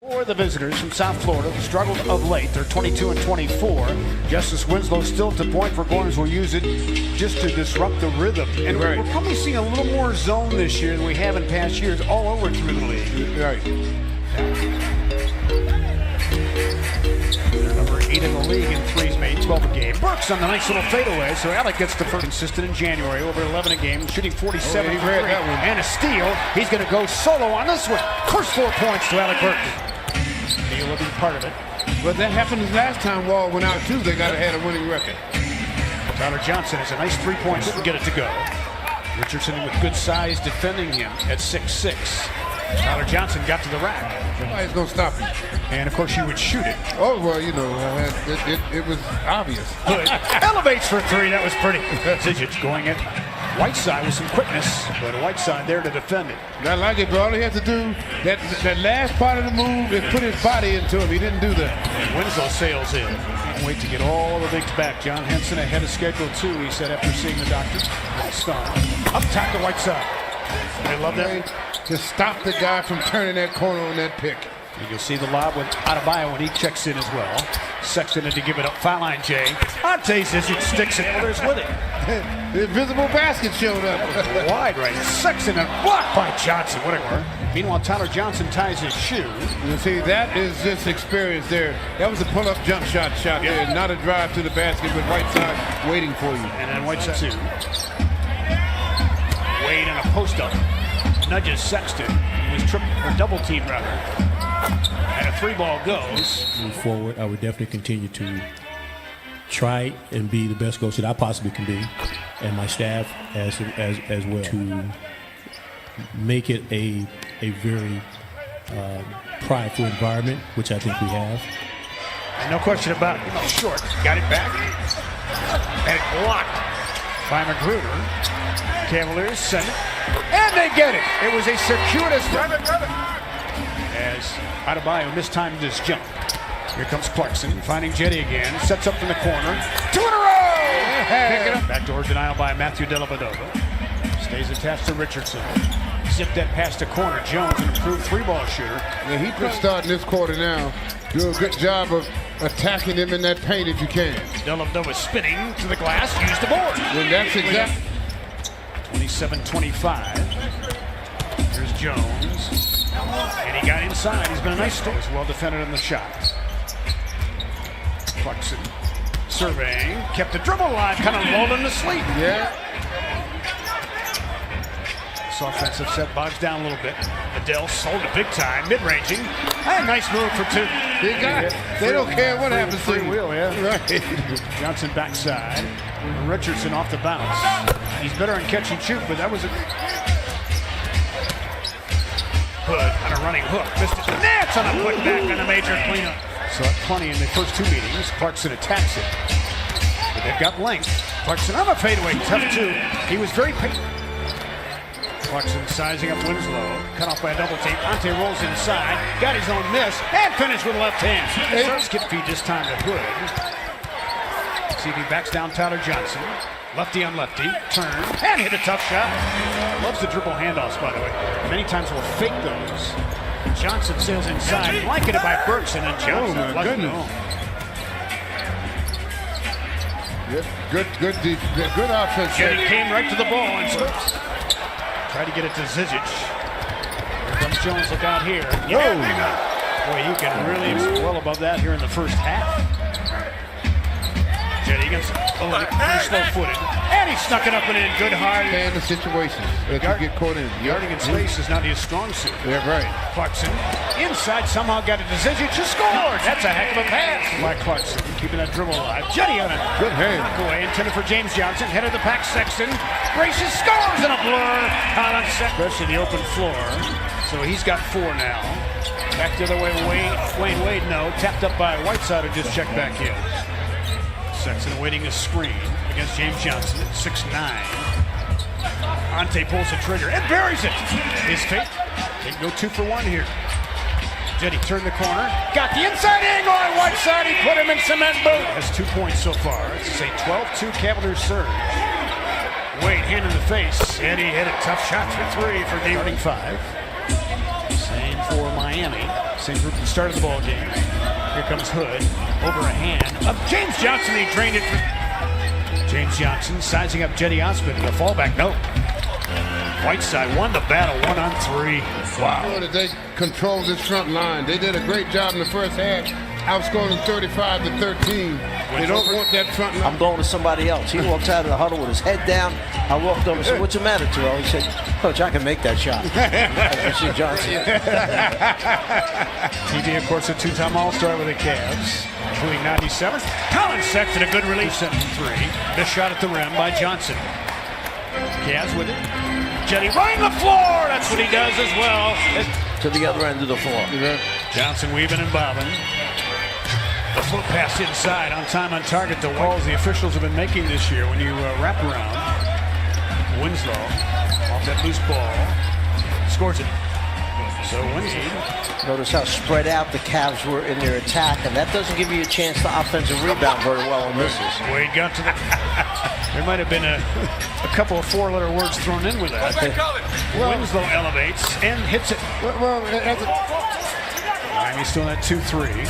For the visitors from South Florida, who struggled of late, they're 22 and 24. Justice Winslow still to point for corners will use it just to disrupt the rhythm. And we're probably seeing a little more zone this year than we have in past years all over through the league. Right. They're number 8 in the league in threes made, 12 a game. Brooks on the nice little fadeaway, so Alec gets the first. Consistent in January, over 11 a game, shooting 47 for 3. And a steal. He's going to go solo on this one. First 4 points to Alec Burks. Neal will be part of it. But that happened last time Wall went out too. They got to have a winning record. Tyler Johnson has a nice 3 points to get it to go. Richardson with good size defending him at 6'6". Tyler Johnson got to the rack. Somebody's going to stop him. And of course, you would shoot it. Oh, well, you know, it was obvious. Hood elevates for 3. That was pretty. Zizic going at Whiteside with some quickness, but Whiteside there to defend it. I like it, but all he has to do, that last part of the move is put his body into him. He didn't do that. And Winslow sails in. Can't wait to get all the bigs back. John Henson ahead of schedule, too, he said after seeing the doctor. Star. Up top to Whiteside. I love that. To stop the guy from turning that corner on that pick. And you'll see the lob with Adebayo when he checks in as well. Sexton in to give it up. Foul line, Jay. Ante Zizic sticks it. Well, there's with it. The invisible basket showed up. Wide right. Sexton and blocked by Johnson. Whatever. Meanwhile, Tyler Johnson ties his shoe. You see, that is just experience there. That was a pull-up jump shot there, not a drive to the basket with Whiteside waiting for you. And then Whiteside too. Wade in a post-up. Nudges Sexton. He was double teamed rather. And a 3-ball goes. Move forward, I would definitely continue to try and be the best coach that I possibly can be, and my staff as well, to make it a very prideful environment, which I think we have. And no question about it. Short. Got it back. And it blocked by Magruder. Cavaliers send it. And they get it. It was a circuitous run. As Adebayo mistimed his jump. Here comes Clarkson, finding Jetty again. Sets up from the corner. 2 in a row! Pick it up. Backdoor denial by Matthew Dellavedova. Stays attached to Richardson. Zip that past the corner. Jones, an improved 3-ball shooter. Yeah, he could start in this quarter now. Do a good job of attacking him in that paint if you can. Dellavedova spinning to the glass. Use the board. And that's exactly. 27-25. Here's Jones. And he got inside. He's been a nice story. Well defended on the shot. Clarkson surveying. Kept the dribble alive. Kind of rolled him to sleep. Yeah. This offensive set bogs down a little bit. Adele sold it big time. Mid-ranging. And nice move for 2. They don't care what happens to him. Wheel, yeah. Right. Johnson backside. Richardson off the bounce. He's better in catch and shoot, but that was a Hood on a running hook. Missed it. Nance on a putback on a major cleanup. Saw it plenty in the first 2 meetings. Clarkson attacks it. But they've got length. Clarkson on a fadeaway. Tough 2. He was very patient. Clarkson sizing up Winslow. Cut off by a double team. Ante rolls inside. Got his own miss. And finished with left hand. Skip feed this time to Hood. See if he backs down Tyler Johnson. Lefty on lefty. Turn. And hit a tough shot. Loves the dribble handoffs, by the way. Many times will fake those. Johnson sails inside. Blanketed by Burks. And then Johnson. Oh, my goodness. Yeah, good offense. Jetty came right to the ball and slips. Tried to get it to Zizic. Here comes Jones. Look out here. Yeah. Boy, you can really well above that here in the first half. Jetty against pretty slow-footed. And he snuck it up and in. Good hard. And the situation that you get caught in. Guarding in space is not his strong suit. Yeah, right. Clarkson inside somehow got it to Zizic. Just scored. That's a heck of a pass by Clarkson. Keeping that dribble alive. Jetty on a good hand. Knockaway intended for James Johnson. Head of the pack, Sexton. Gracious scores in a blur. Collins, especially the open floor. So he's got 4 now. Back the other way. Wayne Wade, no. Tapped up by Whiteside, who just checked back in. Sexton awaiting a screen against James Johnson at 6'9". Ante pulls the trigger and buries it. His fake. They can go 2 for 1 here. Jetty turned the corner. Got the inside angle on Whiteside. He put him in cement boot. Has 2 points so far. It's a 12-2 Cavaliers surge. Wade hand in the face. And he hit a tough shot for 3 for the 5. Same for Miami. same group at the start of the ball game. Here comes Hood, over a hand of James Johnson. He drained it. James Johnson sizing up Jetty Osmond. The fallback, no. Whiteside won the battle 1-on-3. Wow. You know that they controlled this front line. They did a great job in the first half, outscoring them 35-13. They don't want that front line. I'm going to somebody else. He walks out of the huddle with his head down. I walked over and said, "What's the matter, Terrell?" He said, "Coach, I can make that shot." Mr. Johnson. TJ, of course, a two-time All-Star with the Cavs, including 97. Colin Sexton, a good release, 7-3. This shot at the rim by Johnson. Cavs with it. Jetty running the floor. That's what he does as well. To the other end of the floor. Johnson weaving and bobbing. The flip pass inside, on time, on target. The walls the officials have been making this year when you wrap around. Winslow off that loose ball. Scores it. So Winslow. Notice how spread out the Cavs were in their attack, and that doesn't give you a chance to offensive rebound very well on misses. Wade got to the... There might have been a couple of four-letter words thrown in with that. Winslow elevates and hits it. Miami still at 2-3.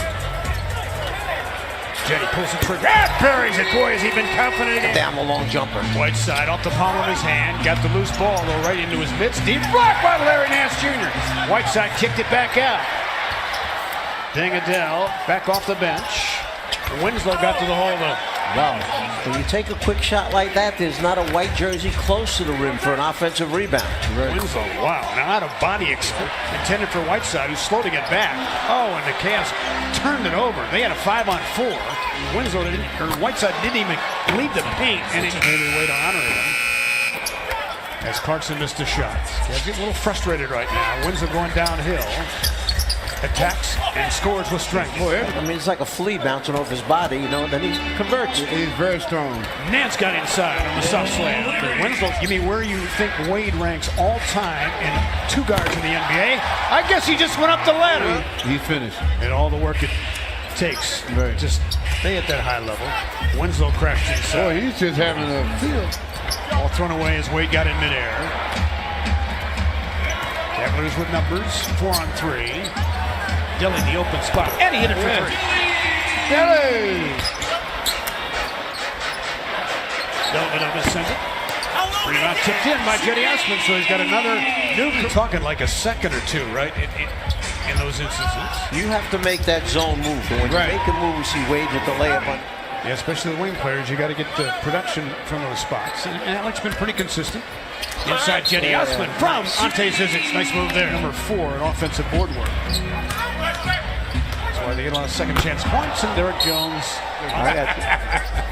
Jetty pulls the trigger. Buries it. Boy, has he been confident again. Down the long jumper. Whiteside off the palm of his hand. Got the loose ball, though, right into his mitts. Deep block by Larry Nance Jr. Whiteside kicked it back out. Adele back off the bench. Winslow got to the hole, though. Well, when you take a quick shot like that, there's not a white jersey close to the rim for an offensive rebound. Winslow, wow. Now out of body intended for Whiteside, who's slow to get back. Oh, and the Cavs turned it over. They had a 5-on-4. Whiteside didn't even leave the paint, and it made a way to honor him. As Clarkson missed a shot. Cavs getting a little frustrated right now. Winslow going downhill. Attacks and scores with strength. Boy, I mean, it's like a flea bouncing off his body, you know, and then he converts. He's very strong. Nance got inside on the soft slam. Winslow, give me where you think Wade ranks all time in two guards in the NBA. I guess he just went up the ladder. He's finished. And all the work it takes to just stay at that high level. Winslow crashed inside. Boy, he's just having a field. All thrown away as Wade got in midair. Cavaliers with numbers, 4-on-3. Dilly in the open spot, and he hit it for three. Dilly! Villanova sent it. Rebound tipped in by Jetty Osmond, so he's got another Newton. Talking like a second or two, right, in those instances. You have to make that zone move. And when you make a move, we see Wade with the layup on. Yeah, especially the wing players, you got to get the production from those spots. And Alex been pretty consistent. Inside Jetty Osmond from Ante Zizic. Nice move there. Number 4 in offensive board work. That's why they get a lot of second chance points. And Derek Jones.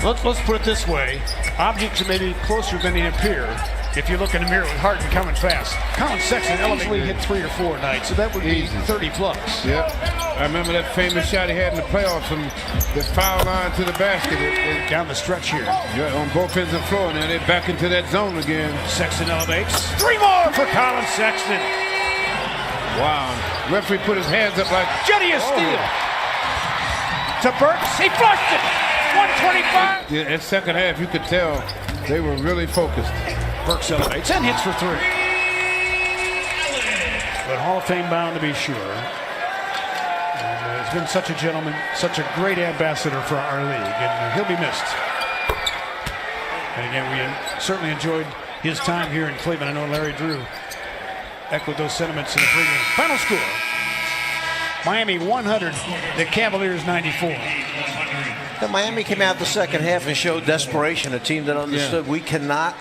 Let's put it this way. Objects are maybe closer than they appear if you look in the mirror with Harden coming fast. Colin Sexton easily hit 3 or 4 nights, so that would be 30 plus. Yep. I remember that famous shot he had in the playoffs from the foul line to the basket. Down the stretch here. Yeah, on both ends of the floor. Now they're back into that zone again. Sexton elevates. 3 more for Colin Sexton. Wow. Referee put his hands up like Jetty a steal. To Burks. He flushed it. 125. Yeah, in second half, you could tell they were really focused. Burks elevates and hits for 3. But Hall of Fame bound to be sure. And he's been such a gentleman, such a great ambassador for our league, and he'll be missed. And again, we certainly enjoyed his time here in Cleveland. I know Larry Drew echoed those sentiments in the pregame. Final score: Miami 100, the Cavaliers 94. Miami came out the second half and showed desperation, a team that understood we cannot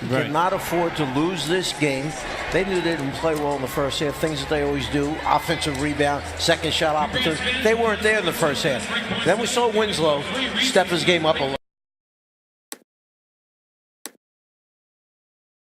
afford to lose this game. They knew they didn't play well in the first half, things that they always do, offensive rebound, second shot opportunities. They weren't there in the first half. Then we saw Winslow step his game up a little.